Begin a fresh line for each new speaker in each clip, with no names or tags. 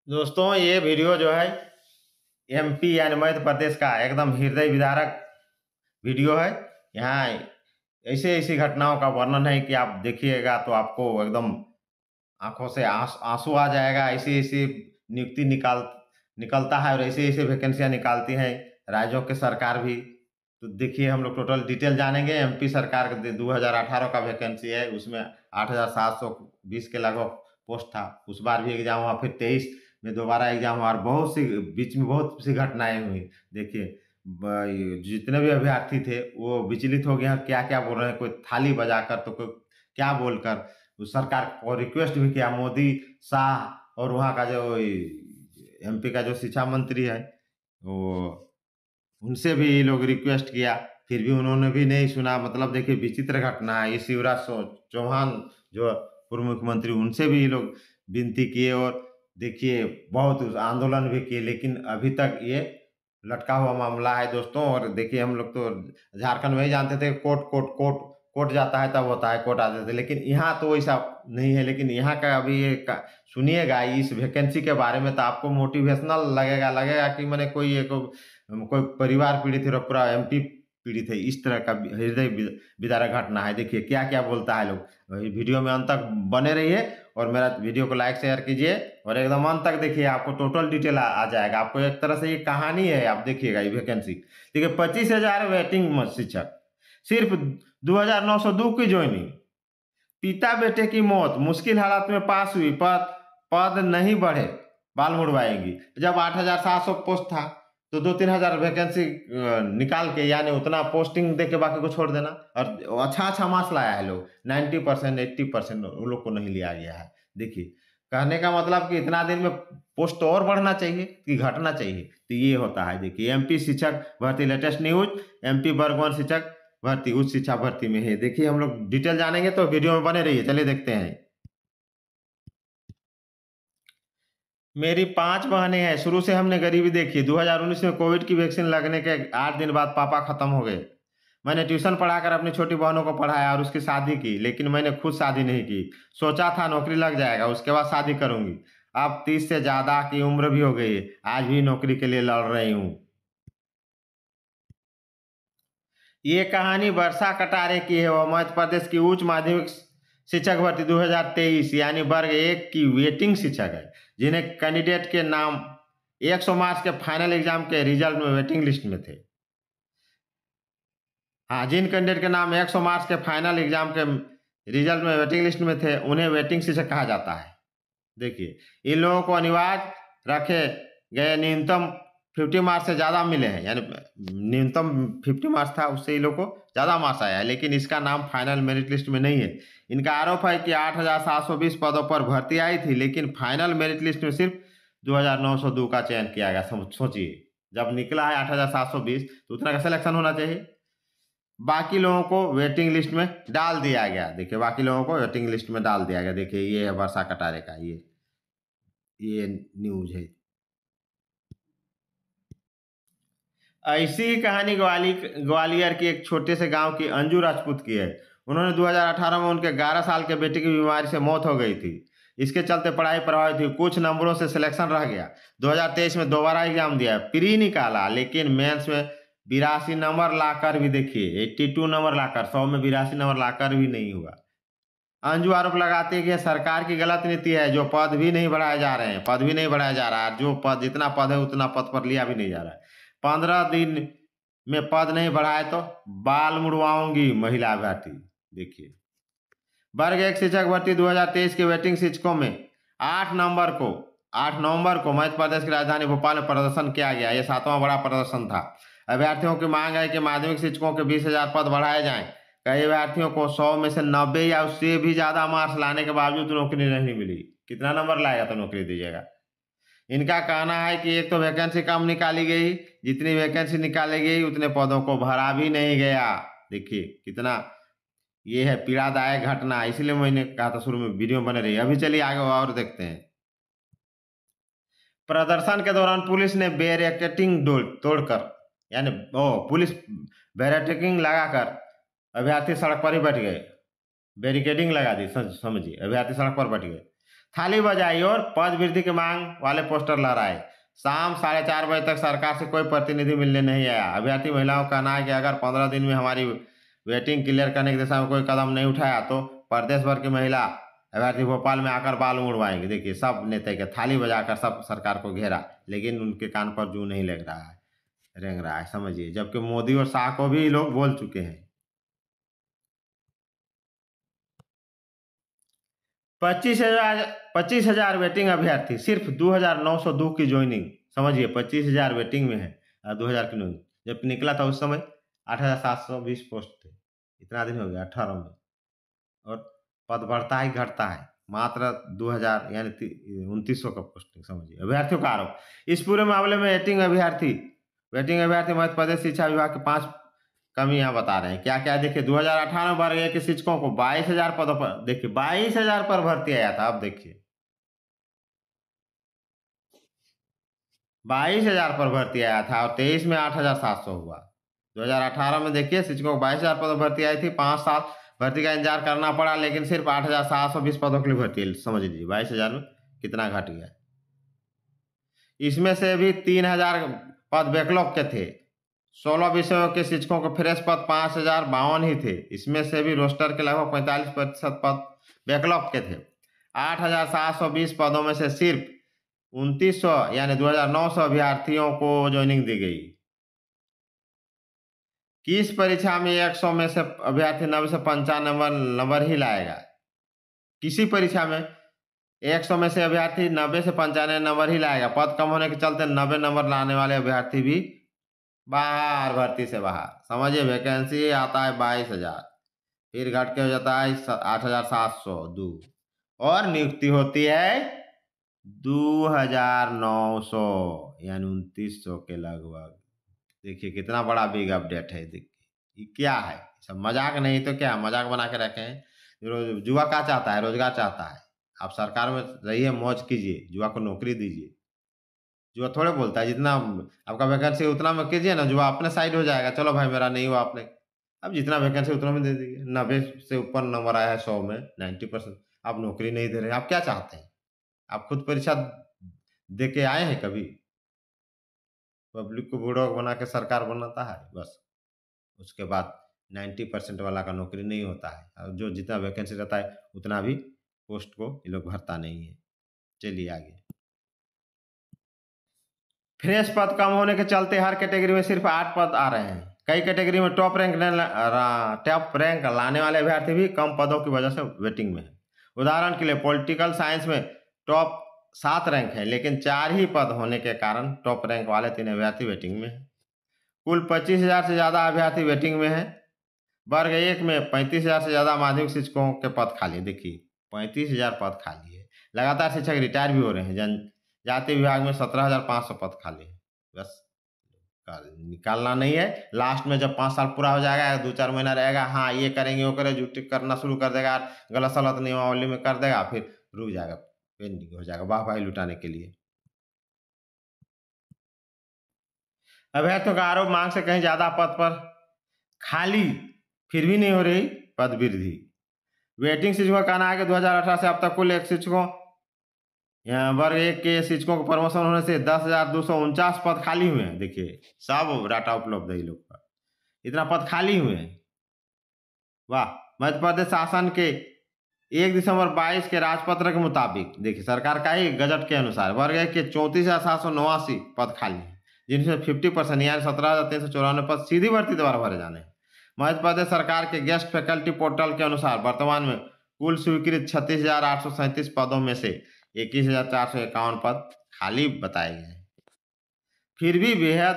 दोस्तों ये वीडियो जो है एमपी यानी मध्य प्रदेश का एकदम हृदय विदारक वीडियो है। यहाँ ऐसे ऐसी घटनाओं का वर्णन है कि आप देखिएगा तो आपको एकदम आंखों से आंसू आ जाएगा। ऐसी ऐसी नियुक्ति निकलता है और ऐसी ऐसी वैकेंसियां निकालती हैं राज्यों के सरकार भी। तो देखिए हम लोग टोटल डिटेल जानेंगे। एमपी सरकार का 2018 का वैकेंसी है, उसमें 8,720 के लगभग पोस्ट था। उस बार भी एग्जाम हुआ, फिर 23 में दोबारा एग्जाम हुआ और बहुत सी बीच में बहुत सी घटनाएं हुई। देखिए जितने भी अभ्यर्थी थे वो विचलित हो गए हैं, क्या क्या बोल रहे हैं, कोई थाली बजाकर तो कोई क्या बोलकर। उस सरकार को रिक्वेस्ट भी किया, मोदी, शाह और वहाँ का जो एमपी का जो शिक्षा मंत्री है वो, उनसे भी ये लोग रिक्वेस्ट किया, फिर भी उन्होंने भी नहीं सुना। मतलब देखिए विचित्र घटना है। ये शिवराज चौहान जो पूर्व मुख्यमंत्री, उनसे भी ये लोग विनती किए और देखिए बहुत आंदोलन भी किए, लेकिन अभी तक ये लटका हुआ मामला है दोस्तों। और देखिए हम लोग तो झारखंड में ही जानते थे कोर्ट कोर्ट कोर्ट कोर्ट जाता है तब होता है, कोर्ट आते थे, लेकिन यहाँ तो ऐसा नहीं है। लेकिन यहाँ का अभी ये सुनिएगा इस वैकेंसी के बारे में तो आपको मोटिवेशनल लगेगा लगेगा कि मैंने कोई परिवार पीड़ित है और पूरा एमपी पीड़ित है। इस तरह का हृदय विदारक घटना है। देखिए क्या क्या बोलता है लोग। वीडियो में अंत तक बने रहिए और मेरा वीडियो को लाइक शेयर कीजिए और एकदम अंत तक देखिए, आपको टोटल डिटेल आ जाएगा। आपको एक तरह से ये कहानी है, आप देखिएगा ये वैकेंसी। देखिए 25,000 वेटिंग शिक्षक, सिर्फ 2,902 की ज्वाइनिंग, पिता बेटे की मौत, मुश्किल हालात में पास हुई, पद पद नहीं बढ़े, बाल मुड़वाएंगी। जब 8,700 पोस्ट था तो 2-3 हजार वैकेंसी निकाल के यानी उतना पोस्टिंग दे के बाकी को छोड़ देना। और अच्छा अच्छा मार्क्स लाया है लोग, 90% 80% उन लोग को नहीं लिया गया है। देखिए कहने का मतलब कि इतना दिन में पोस्ट और बढ़ना चाहिए कि घटना चाहिए, तो ये होता है। देखिए एमपी शिक्षक भर्ती लेटेस्ट न्यूज, एमपी वर्ग 1 शिक्षक भर्ती उच्च शिक्षा भर्ती में है। देखिए हम लोग डिटेल जानेंगे तो वीडियो में बने रहिए। चलिए देखते हैं। मेरी 5 बहनें हैं, शुरू से हमने गरीबी देखी। 2019 में कोविड की वैक्सीन लगने के 8 दिन बाद पापा खत्म हो गए। मैंने ट्यूशन पढ़ाकर अपनी छोटी बहनों को पढ़ाया और उसकी शादी की, लेकिन मैंने खुद शादी नहीं की। सोचा था नौकरी लग जाएगा, उसके बाद शादी करूंगी। अब 30 से ज्यादा की उम्र भी हो गई है, आज भी नौकरी के लिए लड़ रही हूँ। ये कहानी वर्षा कटारे की है। वह मध्य प्रदेश की उच्च माध्यमिक शिक्षक भर्ती 2023 यानी वर्ग 1 की वेटिंग शिक्षक है, जिन्हें कैंडिडेट के नाम 100 मार्क्स के फाइनल एग्जाम के रिजल्ट में वेटिंग लिस्ट में थे। हाँ, जिन कैंडिडेट के नाम 100 मार्क्स के फाइनल एग्जाम के रिजल्ट में वेटिंग लिस्ट में थे उन्हें वेटिंग शिक्षक कहा जाता है। देखिए इन लोगों को अनिवार्य रखे गए न्यूनतम 50 मार्क्स से ज़्यादा मिले हैं, यानी न्यूनतम 50 मार्क्स था, उससे इन लोग को ज़्यादा मार्क्स आया है, लेकिन इसका नाम फाइनल मेरिट लिस्ट में नहीं है। इनका आरोप है कि 8,720 पदों पर भर्ती आई थी, लेकिन फाइनल मेरिट लिस्ट में सिर्फ 2,902 का चयन किया गया। सोचिए जब निकला है 8,720 तो उतना का सिलेक्शन होना चाहिए। बाकी लोगों को वेटिंग लिस्ट में डाल दिया गया। देखिए बाकी लोगों को वेटिंग लिस्ट में डाल दिया गया। देखिए ये है वर्षा कटारे का ये न्यूज है। ऐसी ही कहानी ग्वालियर के एक छोटे से गांव की अंजू राजपूत की है। उन्होंने 2018 में उनके 11 साल के बेटे की बीमारी से मौत हो गई थी। इसके चलते पढ़ाई प्रभावित हुई, कुछ नंबरों से सिलेक्शन रह गया। 2023 में दोबारा एग्जाम दिया, प्री निकाला, लेकिन मेंस में 82 नंबर लाकर भी, देखिए 82 नंबर लाकर, 100 में 82 नंबर लाकर भी नहीं हुआ। अंजू आरोप लगाती है कि सरकार की गलत नीति है, जो पद भी नहीं बढ़ाए जा रहे हैं, पद भी नहीं बढ़ाया जा रहा है। जो पद, जितना पद है उतना पद पर लिया भी नहीं जा रहा है। 15 दिन में पद नहीं बढ़ाए तो बाल मुड़वाऊंगी महिला अभ्यर्थी। देखिए वर्ग 1 शिक्षक भर्ती 2023 के वेटिंग शिक्षकों में 8 नवंबर को मध्य प्रदेश की राजधानी भोपाल में प्रदर्शन किया गया। यह 7वां बड़ा प्रदर्शन था। अभ्यर्थियों की मांग है कि माध्यमिक शिक्षकों के 20,000 पद बढ़ाए जाएं। कई अभ्यर्थियों को 100 में से 90 या उससे भी ज्यादा मार्क्स लाने के बावजूद नौकरी नहीं मिली। कितना नंबर लाएगा तो नौकरी दीजिएगा। इनका कहना है कि एक तो वैकेंसी कम निकाली गई, जितनी वैकेंसी निकाली गई उतने पदों को भरा भी नहीं गया। देखिए कितना ये है पीड़ादायक घटना, इसलिए मैंने कहा था शुरू में वीडियो बने रही। अभी चलिए आगे और देखते हैं। प्रदर्शन के दौरान पुलिस ने बैरिकेडिंग तोड़कर, यानी पुलिस बैरिकेडिंग लगाकर अभ्यर्थी सड़क पर ही बैठ गए। बैरिकेडिंग लगा दी, समझिए, अभ्यर्थी सड़क पर बैठ गए। थाली बजाई और पद वृद्धि की मांग वाले पोस्टर लहराए। शाम 4:30 बजे तक सरकार से कोई प्रतिनिधि मिलने नहीं आया। अभ्यर्थी महिलाओं का कहना है कि अगर 15 दिन में हमारी वेटिंग क्लियर करने की दिशा में कोई कदम नहीं उठाया तो प्रदेश भर की महिला अभ्यर्थी भोपाल में आकर बाल मुड़वाएंगे। देखिए, सब नेता के थाली बजाकर सब सरकार को घेरा, लेकिन उनके कान पर जू नहीं लग रहा है, रेंग रहा है, समझिए। जबकि मोदी और शाह को भी लोग बोल चुके हैं। 25,000 वेटिंग अभ्यर्थी, सिर्फ 2,902 की ज्वाइनिंग। समझिए, 25,000 वेटिंग में है और 2,000 की ज्वाइनिंग। जब निकला था उस समय 8,720 पोस्ट थे। इतना दिन हो गया 18 में, और पद बढ़ता ही घटता है। मात्र 2,000 यानी 2,900 का पोस्टिंग। समझिए, अभ्यर्थियों का आरोप। इस पूरे मामले में वेटिंग अभ्यर्थी मध्य प्रदेश शिक्षा विभाग के 5 कमियां बता रहे हैं। क्या क्या देखिए, 2018 में वर्ग 1 के शिक्षकों को 22,000 पदों पर, देखिए 22,000 पर भर्ती आया था। अब देखिए 22,000 पर भर्ती आया था और 23 में 8,700 हुआ। 2018 में देखिए शिक्षकों को 22,000 पदों पर भर्ती आई थी। 5 साल भर्ती का इंतजार करना पड़ा, लेकिन सिर्फ 8,720 पदों के लिए भर्ती है। समझ लीजिए 22,000 में कितना घट गया। इसमें से भी 3,000 पद बैकलॉग के थे। 16 विषयों के शिक्षकों के फ्रेश पद 5,052 ही थे। इसमें से भी रोस्टर के लगभग 45% पद बैकलॉग के थे। 8,720 पदों में से सिर्फ 2,900 यानी 2,900 अभ्यर्थियों को ज्वाइनिंग दी गई। किस परीक्षा में 100 में से अभ्यर्थी 90 से 95 नंबर ही लाएगा? किसी परीक्षा में 100 में से अभ्यर्थी 90 से 95 नंबर ही लाएगा। पद कम होने के चलते 90 नंबर लाने वाले अभ्यर्थी भी बाहर, भर्ती से बाहर। समझिए, वैकेंसी आता है 22,000, फिर घट के हो जाता है 8,702 और नियुक्ति होती है 2,900 यानी 2,900 के लगभग। देखिए कितना बड़ा बिग अपडेट है। देखिए ये क्या है, सब मजाक नहीं तो क्या, मजाक बना के रखे हैं। युवा क्या चाहता है? रोजगार चाहता है। आप सरकार में रहिए, मौज कीजिए, युवा को नौकरी दीजिए। जुआ थोड़े बोलता है, जितना आपका वैकेंसी उतना में कीजिए ना, जुआ अपने साइड हो जाएगा। चलो भाई मेरा नहीं हुआ, आपने अब जितना वैकेंसी उतना में दे दीजिए। 90 से ऊपर नंबर आया है 100 में, 90%, आप नौकरी नहीं दे रहे हैं। आप क्या चाहते हैं? आप खुद परीक्षा दे के आए हैं कभी? पब्लिक को बुड़बक बना के सरकार बनाता है बस। उसके बाद 90% वाला का नौकरी नहीं होता है, और जो जितना वैकेंसी रहता है उतना भी पोस्ट को ये लोग भरता नहीं है। चलिए आगे। फ्रेश पद कम होने के चलते हर कैटेगरी में सिर्फ 8 पद आ रहे हैं। कई कैटेगरी में टॉप रैंक लाने वाले अभ्यर्थी भी कम पदों की वजह से वेटिंग में है। उदाहरण के लिए पॉलिटिकल साइंस में टॉप 7 रैंक है, लेकिन 4 ही पद होने के कारण टॉप रैंक वाले 3 अभ्यर्थी वेटिंग में है। कुल 25,000 से ज़्यादा अभ्यर्थी वेटिंग में है। वर्ग 1 में 35,000 से ज़्यादा माध्यमिक शिक्षकों के पद खाली। देखिए 35,000 पद खाली है। लगातार शिक्षक रिटायर भी हो रहे हैं। जाति विभाग में 17,500 पद खाली है। बस निकालना नहीं है। लास्ट में जब 5 साल पूरा हो जाएगा, 2-4 महीना रहेगा, हाँ ये करेंगे वो करेंगे, झूठी करना शुरू कर देगा, गलत सलत नियमावली में कर देगा, फिर रुक जाएगा, पेंडिंग हो जाएगा वाहवाही लुटाने के लिए। अभ्यर्थियों का आरोप, मांग से कहीं ज्यादा पद पर खाली, फिर भी नहीं हो रही पद वृद्धि। वेटिंग शिक्षकों का कहना है कि 2018 से अब तक कुल वर्ग 1 के शिक्षकों को प्रमोशन होने से 10,249 पद खाली हुए हैं। देखिए सब डाटा उपलब्ध है लोग का, इतना पद खाली हुए हैं। वाह। मध्य प्रदेश शासन के 1 दिसंबर 22 के राजपत्र के मुताबिक, देखिए सरकार का ही गजट के अनुसार, वर्ग 1 के 34,789 पद खाली हैं, जिनमें 50% यानी 17,394 पद सीधी भर्ती द्वारा भरे जाने हैं। मध्य प्रदेश सरकार के गेस्ट फैकल्टी पोर्टल के अनुसार वर्तमान में कुल स्वीकृत 36,837 पदों में से 21,451 पद खाली बताए गए हैं। फिर भी बेहद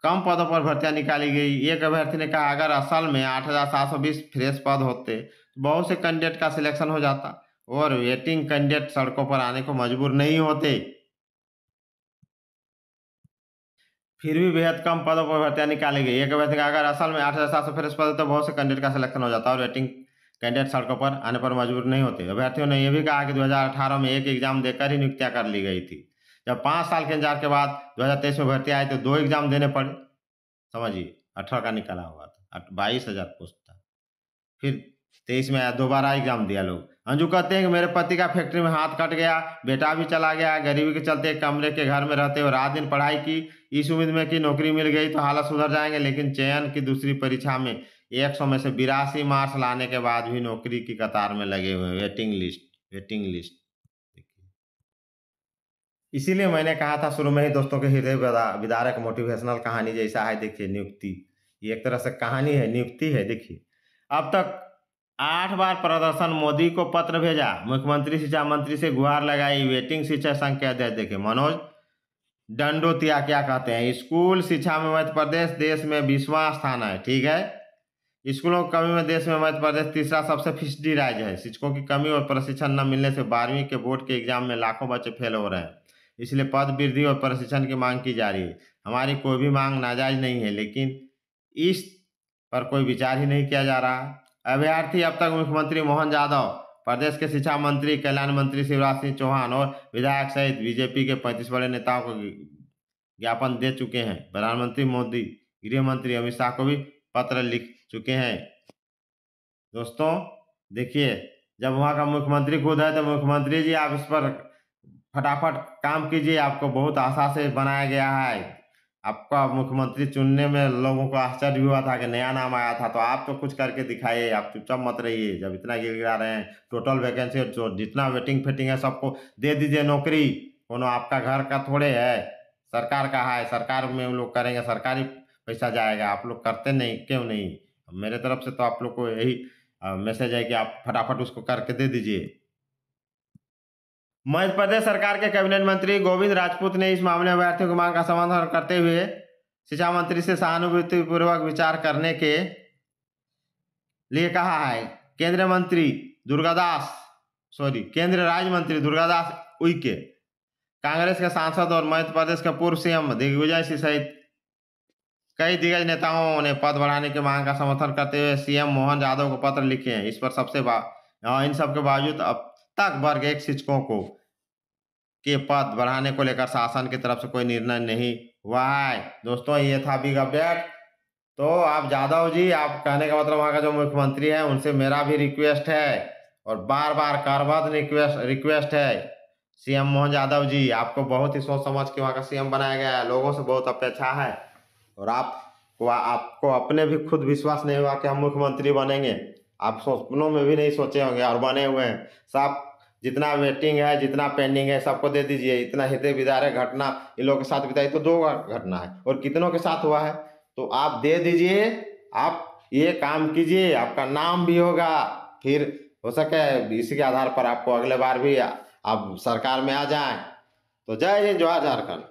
कम पदों पर भर्तियां निकाली गई। एक अभ्यर्थी ने कहा, अगर असल में 8,720 फ्रेश पद होते तो बहुत से कैंडिडेट का सिलेक्शन हो जाता और वेटिंग कैंडिडेट सड़कों पर आने को मजबूर नहीं होते। फिर भी बेहद कम पदों पर भर्तियां निकाली गई। एक अभ्यर्थी का अगर असल में 8,700 फ्रेश पद तो बहुत से कैंडिडेट का सिलेक्शन हो जाता और वेटिंग कैंडिडेट सड़कों पर आने पर मजबूर नहीं होते। अभ्यर्थियों ने यह भी कहा कि 2018 में एक एग्जाम देकर ही नियुक्तियां कर ली गई थी। जब 5 साल के इंतजार के बाद 2023 में भर्ती आई तो 2 एग्जाम देने पड़े। समझिए 18 का निकाला हुआ था, 22,000 पोस्ट था, फिर 23 में दोबारा एग्जाम दिया लोग। अंजू कहते हैं कि मेरे पति का फैक्ट्री में हाथ कट गया, बेटा भी चला गया, गरीबी के चलते एक कमरे के घर में रहते हुए रात दिन पढ़ाई की, इस उम्मीद में कि नौकरी मिल गई तो हालत सुधर जाएंगे, लेकिन चयन की दूसरी परीक्षा में 100 में से 82 मार्क्स लाने के बाद भी नौकरी की कतार में लगे हुए हैं। Waiting list. इसीलिए मैंने कहा था शुरू में ही दोस्तों के हृदय विदारक मोटिवेशनल कहानी जैसा है। देखिए नियुक्ति, ये एक तरह से कहानी है, नियुक्ति है। देखिए अब तक 8 बार प्रदर्शन, मोदी को पत्र भेजा, मुख्यमंत्री शिक्षा मंत्री से गुहार लगाई, वेटिंग शिक्षक संघ के अध्यक्ष देखिए मनोज दंडोतिया क्या कहते हैं, स्कूल शिक्षा में मध्य प्रदेश देश में 20वां स्थान है। ठीक है, स्कूलों की कमी में देश में मध्य प्रदेश तीसरा सबसे पिछड़ी राज्य है। शिक्षकों की कमी और प्रशिक्षण न मिलने से 12वीं के बोर्ड के एग्जाम में लाखों बच्चे फेल हो रहे हैं। इसलिए पद वृद्धि और प्रशिक्षण की मांग की जा रही है। हमारी कोई भी मांग नाजायज नहीं है, लेकिन इस पर कोई विचार ही नहीं किया जा रहा। अभ्यर्थी अब तक मुख्यमंत्री मोहन यादव, प्रदेश के शिक्षा मंत्री, कल्याण मंत्री शिवराज सिंह चौहान और विधायक सहित बीजेपी के 35 बड़े नेताओं को ज्ञापन दे चुके हैं। प्रधानमंत्री मोदी, गृह मंत्री अमित शाह को भी पत्र लिख चुके हैं। दोस्तों देखिए, जब वहाँ का मुख्यमंत्री खुद है तो मुख्यमंत्री जी आप इस पर फटाफट काम कीजिए। आपको बहुत आशा से बनाया गया है। आपका मुख्यमंत्री चुनने में लोगों को आश्चर्य हुआ था कि नया नाम आया था, तो आप तो कुछ करके दिखाइए। आप चुपचाप मत रहिए। जब इतना गिड़गिड़ा रहे हैं, टोटल वैकेंसी जो जितना वेटिंग फिटिंग है सबको दे दीजिए नौकरी। कोनो आपका घर का थोड़े है, सरकार का है। सरकार में वो लोग करेंगे, सरकारी पैसा जाएगा। आप लोग करते नहीं, क्यों नहीं? मेरे तरफ से तो आप लोग को यही मैसेज है कि आप फटाफट उसको करके दे दीजिए। मध्य प्रदेश सरकार के कैबिनेट मंत्री गोविंद राजपूत ने इस मामले में अभ्यर्थियों की मांग का समाधान करते हुए शिक्षा मंत्री से सहानुभूतिपूर्वक विचार करने के लिए कहा है। केंद्रीय राज्य मंत्री दुर्गादास उइके, कांग्रेस के सांसद और मध्य प्रदेश के पूर्व सीएम दिग्विजय सिंह सहित कई दिग्गज नेताओं ने पद बढ़ाने की मांग का समर्थन करते हुए सीएम मोहन यादव को पत्र लिखे हैं। इस पर इन सब के बावजूद अब तक वर्ग 1 शिक्षकों को के पद बढ़ाने को लेकर शासन की तरफ से कोई निर्णय नहीं हुआ है। दोस्तों ये था बिग अपडेट। तो आप यादव जी, आप कहने का मतलब वहाँ का जो मुख्यमंत्री है उनसे मेरा भी रिक्वेस्ट है और बार बार करबद्ध रिक्वेस्ट है। सीएम मोहन यादव जी, आपको बहुत ही सोच समझ के वहाँ का सीएम बनाया गया है। लोगों से बहुत अपेक्षा है और आपको अपने भी खुद विश्वास नहीं हुआ कि हम मुख्यमंत्री बनेंगे। आप सपनों में भी नहीं सोचे होंगे और बने हुए हैं। सब जितना वेटिंग है, जितना पेंडिंग है, सबको दे दीजिए। इतना हृदय विदारक घटना इन लोगों के साथ बिताई तो 2 घटना है और कितनों के साथ हुआ है, तो आप दे दीजिए। आप ये काम कीजिए, आपका नाम भी होगा। फिर हो सके इसी के आधार पर आपको अगले बार भी आप सरकार में आ जाएं। तो जय हिंद, जय झारखंड।